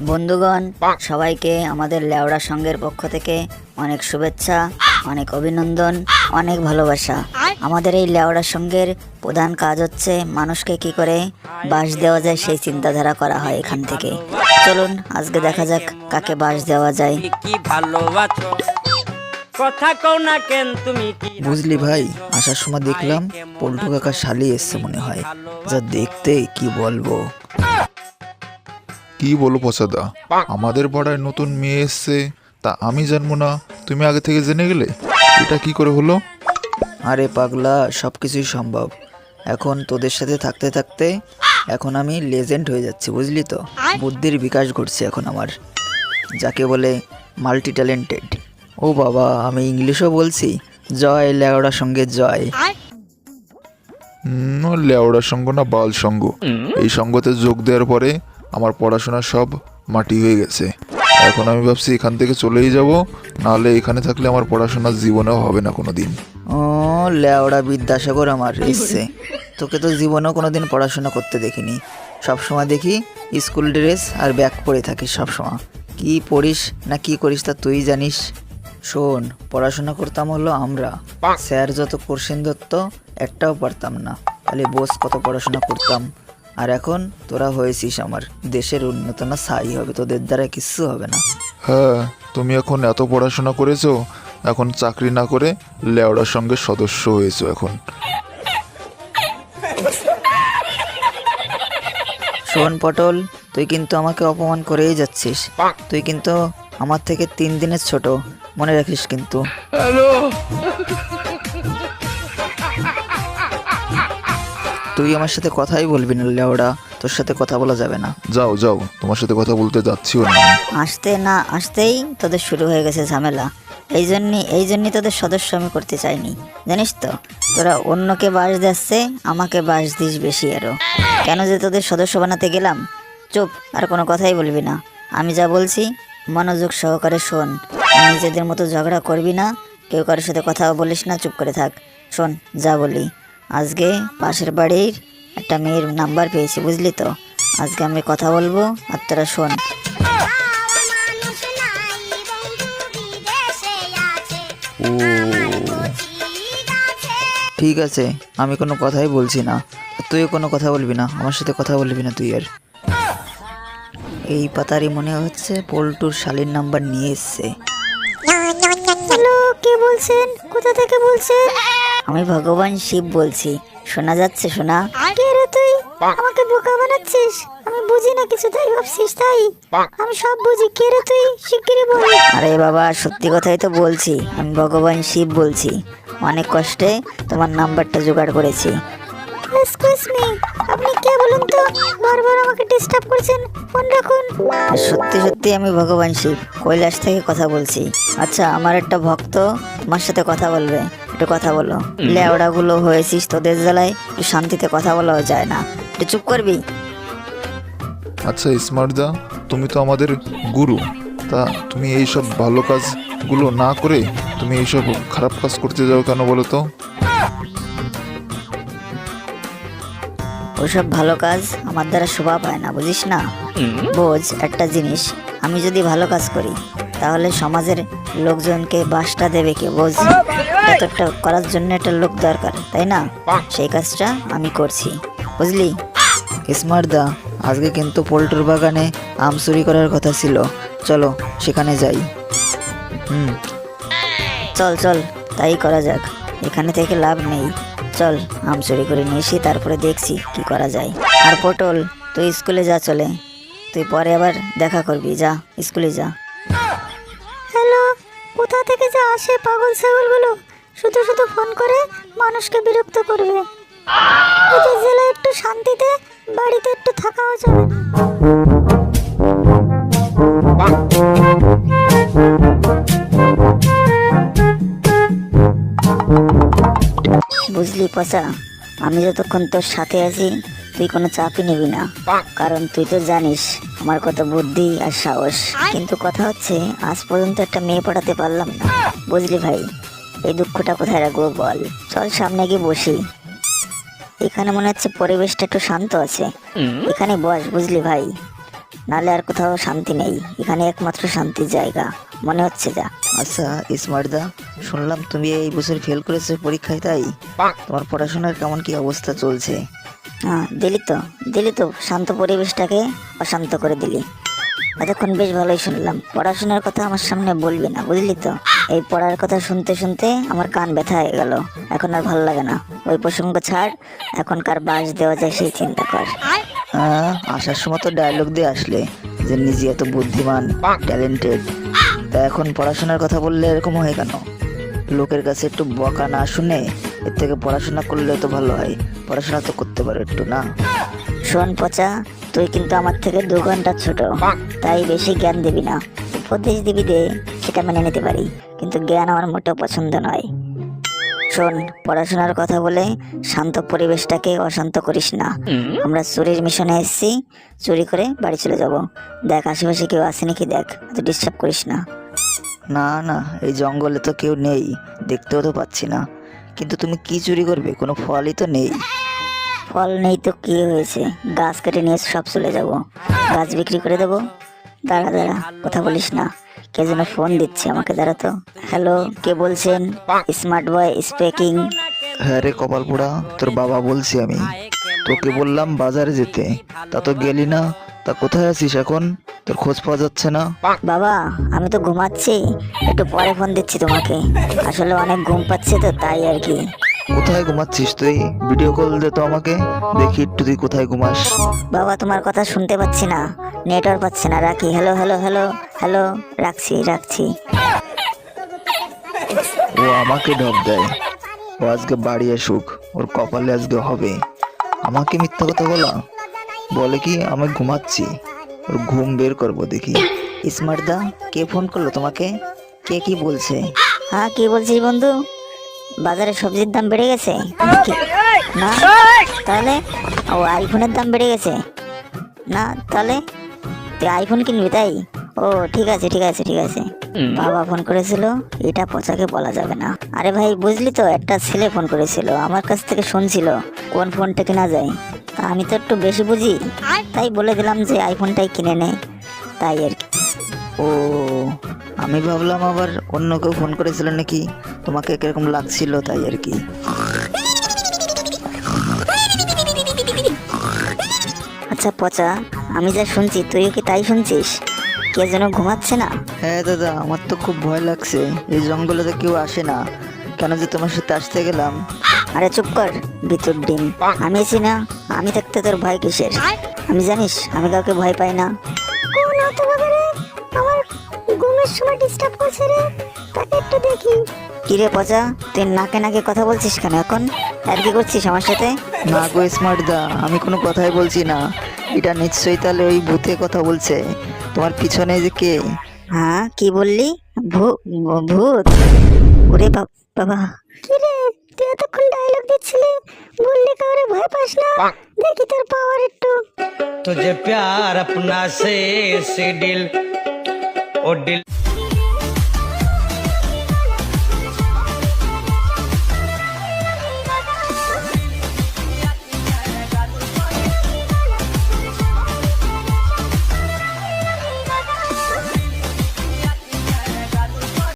বন্ধুগণ, সবাইকে আমাদের লেওড়া সংঘের পক্ষ থেকে অনেক শুভেচ্ছা, অনেক অভিনন্দন, অনেক ভালোবাসা। আমাদের এই লেওড়া সংঘের প্রধান কাজ হচ্ছে মানুষকে কি করে বাস দেওয়া যায় সেই চিন্তাধারা করা হয় এখান থেকে। চলুন আজকে দেখা যাক কাকে বাস দেওয়া যায়। বুঝলি ভাই, আসার সময় দেখলাম পল্টু কাকা শালি এসছে মনে হয়, যা দেখতে কি বলবো। কি বলো পচাদা, আমাদের পাড়ায় নতুন মেয়ে এসছে, তা আমি জানবো না? তুমি আগে থেকে জেনে গেলে? এটা কি করে হলো? আরে পাগলা, সব কিছুই সম্ভব। এখন তোদের সাথে থাকতে থাকতে এখন আমি লেজেন্ড হয়ে যাচ্ছি, বুঝলি তো। বুদ্ধির বিকাশ ঘটছে এখন আমার, যাকে বলে মাল্টি ট্যালেন্টেড। ও বাবা, আমি ইংলিশও বলছি। জয় লেওড়া সঙ্গে জয়। লেওড়া সঙ্গ না বাল সঙ্গ। এই সঙ্গতে যোগ দেওয়ার পরে আমার পড়াশোনা সব মাটি হয়ে গেছে। এখন আমি ভাবছি এখান থেকে চলেই যাব, নাহলে এখানে থাকলে আমার পড়াশোনার জীবনেও হবে না কোনো দিন। ও লেওড়া বিদ্যাসাগর আমার এসছে। তোকে তো জীবনেও কোনোদিন পড়াশোনা করতে দেখিনি। সবসময় দেখি স্কুল ড্রেস আর ব্যাগ পরে থাকিস সবসময়। কি পড়িস না কি করিস তা তুই জানিস। শোন, পড়াশোনা করতাম হলো আমরা, স্যার যত কোশ্চেন ধরত একটাও পারতাম না, খালি বোস কত পড়াশোনা করতাম। আর এখন তোরা হয়েছিস আমার দেশের উন্নত না ছাই হবে, তোদের দ্বারা কিচ্ছু হবে না। হ্যাঁ, তুমি এখন এত পড়াশোনা করেছো, এখন চাকরি না করে লেওড়ার সঙ্গে সদস্য হয়েছো এখন। শোন পটল, তুই কিন্তু আমাকে অপমান করেই যাচ্ছিস। তুই কিন্তু আমার থেকে 3 দিনের ছোট, মনে রাখিস কিন্তু। তুই আমার সাথে কথাই বলবি না লেওড়া, তোর সাথে কথা বলা যাবে না। যাও যাও, তোমার সাথে কথা বলতে যাচ্ছিও না। আসতে না আসতেই তোদের শুরু হয়ে গেছে ঝামেলা। এই জন্যই তোদের সদস্য আমি করতে চাইনি, জানিস তো। তোরা অন্যকে বাস দিচ্ছে, আমাকে বাস দিস বেশি আরো। কেন যে তোদের সদস্য বানাতে গেলাম? চুপ, আর কোনো কথাই বলবি না। আমি যা বলছি মনোযোগ সহকারে শোন। নিজেদের মতো ঝগড়া করবি না, কেউ কারোর সাথে কথাও বলিস না, চুপ করে থাক। শোন যা বলি, আজকে পাশের বাড়ির একটা মেয়ের নাম্বার পেয়েছি, বুঝলি তো। আজকে আমি কথা বলবো আর তোরা শোন। ঠিক আছে, আমি কোনো কথাই বলছি না, তুইও কোনো কথা বলবি না, আমার সাথে কথা বলবি না তুই আর। এই পাতারি মনে হচ্ছে পল্টুর শালীর নাম্বার নিয়ে এসছে। হ্যালো, কে বলছেন? কোথা থেকে বলছেন? আমি ভগবান শিব বলছি। শোনা যাচ্ছে? শোনা? কে রে তুই? আমাকে বোকা বানাচ্ছিস? আমি বুঝি না কিছু, তাই ভাবছিস? তাই আমি সব বুঝি। কে রে তুই? শিগগিরই বল। আরে বাবা, সত্যি কথাই তো বলছি। আমি ভগবান শিব বলছি। অনেক কষ্টে তোমার নাম্বারটা জোগাড় করেছি। এক্সকিউজ মি, আপনি কে বলুন তো? বারবার আমাকে ডিস্টার্ব করছেন, ফোন রাখুন। সত্যি সত্যি আমি ভগবান শিব, কৈলাস থেকে কথা বলছি। আচ্ছা, আমার একটা ভক্ত তোমার সাথে কথা বলবে, একটু কথা বলো। লেওড়াগুলো হয়েছিস, তোদের জ্বালায় একটু শান্তিতে কথা বলাও যায় না, একটু চুপ করবি? আচ্ছা স্মার্টদা, তুমি তো আমাদের গুরু, তা তুমি এইসব ভালো কাজগুলো না করে তুমি এইসব খারাপ কাজ করতে যাও কেন বলো তো? ওসব ভালো কাজ আমার দ্বারা শোভা পায় না, বুঝিস না। বোঝ একটা জিনিস, আমি যদি ভালো কাজ করি তাহলে সমাজের লোকজনকে বাসটা দেবে কে? বোঝ, এটা তো একটা করার জন্য একটা লোক দরকার, তাই না? সেই কাজটা আমি করছি, বুঝলি? স্মার্টদা, আজকে কিন্তু পল্টুর বাগানে আম চুরি করার কথা ছিল, চলো সেখানে যাই। চল চল, তাই করা যাক। এখানে থেকে লাভ নেই, চল আম চুরি করে নিয়ে এসি, তারপরে দেখছি কি করা যায়। আর পটল, তুই স্কুলে যা, চলে তুই পরে আবার দেখা করবি, যা স্কুলে যা। হ্যালো, কোথা থেকে যা আসে পাগল ছাগলগুলো, শুধু শুধু ফোন করে মানুষকে বিরক্ত করবে। এদের জেলায় একটু শান্তিতে বাড়িতে একটু থাকাও যাবে না। বুঝলি পচা, আমি যতক্ষণ তোর সাথে আছি তুই কোনো চাপই নিবি না, কারণ তুই তো জানিস আমার কত বুদ্ধি আর সাহস। কিন্তু কথা হচ্ছে, আজ পর্যন্ত একটা মেয়ে পটাতে পারলাম না, বুঝলি ভাই। এই দুঃখটা কোথায় রাখবো বল? চল সামনে গিয়ে বসি। এখানে মনে হচ্ছে পরিবেশটা একটু শান্ত আছে, এখানে বস, বুঝলি ভাই। নাহলে আর কোথাও শান্তি নেই, এখানে একমাত্র শান্তির জায়গা মনে হচ্ছে যা। আচ্ছা স্মার্টদা, শুনলাম তুমি এই বছর ফেল করেছো পরীক্ষায়, তাই তোমার পড়াশোনার কেমন কি অবস্থা চলছে? হ্যাঁ দিলি তো শান্ত পরিবেশটাকে অশান্ত করে দিলি। এতক্ষণ বেশ ভালোই শুনলাম। পড়াশোনার কথা আমার সামনে বলবি না, বুঝলি তো? এই পড়ার কথা শুনতে শুনতে আমার কান ব্যথা হয়ে গেল, এখন আর ভালো লাগে না। ওই প্রসঙ্গ ছাড়, এখন কার বাস দেওয়া যায় সেই চিন্তা কর। আসার সময় তো ডায়লগ দিয়ে আসলে যে নিজে এত বুদ্ধিমান, ট্যালেন্টেড, তা এখন পড়াশোনার কথা বললে এরকম হয় কেন? লোকের কাছে একটু বকা না শুনে এর থেকে পড়াশোনা করলে তো ভালো হয়। পড়াশোনা তো করতে পারো একটু, না? শোন পচা, তুই কিন্তু আমার থেকে 2 ঘন্টা ছোট, তাই বেশি জ্ঞান দিবি না। উপদেশ দিবি দে, সেটা মেনে নিতে পারি, কিন্তু জ্ঞান আমার মোটেও পছন্দ নয়। শোন, পড়াশোনার কথা বলে শান্ত পরিবেশটাকে অশান্ত করিস না। আমরা চুরির মিশনে এসেছি, চুরি করে বাড়ি চলে যাব। দেখ আশেপাশে কেউ আসে নাকি, দেখ, তুই ডিস্টার্ব করিস না। না না, এই জঙ্গলে তো কেউ নেই, দেখতেও তো পাচ্ছি না। কিন্তু তুমি কি চুরি করবে? কোনো ফলই তো নেই। ফল নেই তো কি হয়েছে, গাছ কেটে নিয়ে সব চলে যাব, গাছ বিক্রি করে দেবো। দাঁড়া, কথা বলিস না, কে যেন ফোন দিচ্ছে আমাকে, দাঁড়া তো। হ্যালো, কে বলছেন? Smart boy speaking. হ্যাঁ রে কপাল পোড়া, তোর বাবা বলছি আমি। তোকে বললাম বাজারে যেতে, তা তো গেলি না। তা কোথায় আছিস এখন? তোর খোঁজ পাওয়া যাচ্ছে না। বাবা, আমি তো ঘুমাচ্ছি, একটু পরে ফোন দিচ্ছি তোমাকে। আসলে অনেক ঘুম পাচ্ছে তো, তাই আর কি। কোথায় ঘুমাচ্ছিস তুই? ভিডিও কল দে তো আমাকে, দেখি একটু তুই কোথায় ঘুমাস। বাবা, তোমার কথা শুনতে পাচ্ছি না, নেটওয়ার্ক পাচ্ছি না, রাখি। হ্যালো হ্যালো হ্যালো হ্যালো, রাখছি। ও আমাকে ঢপ দেয়। ও আজকে বাড়ি আসুক, ওর কপালে আজকে হবে। আমাকে মিথ্যা কথা বলে কি আমি ঘুমাচ্ছি। ওর ঘুম বের করবো দেখি। স্মার্টদা, কে ফোন করলো তোমাকে? কে কি বলছে? হ্যাঁ, কি বলছিস বন্ধু? বাজারে সবজির দাম বেড়ে গেছে? না, তাহলে ও আইফোনের দাম বেড়ে গেছে? না, তাহলে তুই আইফোন কিনবি, তাই? ও ঠিক আছে। বাবা ফোন করেছিল, এটা পচাকে বলা যাবে না। আরে ভাই, বুঝলি তো, একটা ছেলে ফোন করেছিল, আমার কাছ থেকে শুনছিল কোন ফোনটা কেনা যায়। তা আমি তো একটু বেশি বুঝি, তাই বলে দিলাম যে আইফোনটাই কিনে নে, তাই আর কি। ও, আমি ভাবলাম আবার অন্য কেউ ফোন করেছিল নাকি, তোমাকে কিরকম লাগছিল তাই আর কি। আচ্ছা পচা, আমি যা শুনছি তুইও কি তাই শুনছিস? কে যেন ঘুমাচ্ছে না? হ্যাঁ দাদা, আমার তো খুব ভয় লাগছে। এই জঙ্গলে তো কেউ আসে না, কেন যে তোমার সাথে আসতে গেলাম। আরে চুপ কর, ভিতর ডিম। আমি আছি না, আমি থাকতে তোর ভয় কিসের? আমি জানিস, আমি কাউকে ভয় পাই না। কোন হতভাগারে আমার ঘুমের সময় ডিস্টার্ব করছে রে, তাকে একটু দেখি। কি রে পচা, তুই নাকে কথা বলছিস কেন এখন? আর কি করছিস আমার সাথে? না গো স্মার্টদা, আমি কোনো কথাই বলছি না। এটা নিশ্চয়ই তাহলে ওই ভূতে কথা বলছে। তোমার পিছনে যে কে? হ্যাঁ, কি বললি? ভূত? ওরে বাবা, কি রে, তুই এতক্ষণ ডায়লগ দিচ্ছিলি, বললি কাউরে ভয় পাস না, দেখি তোর পাওয়ার একটু। तुझे प्यार अपना से दिल ओ दिल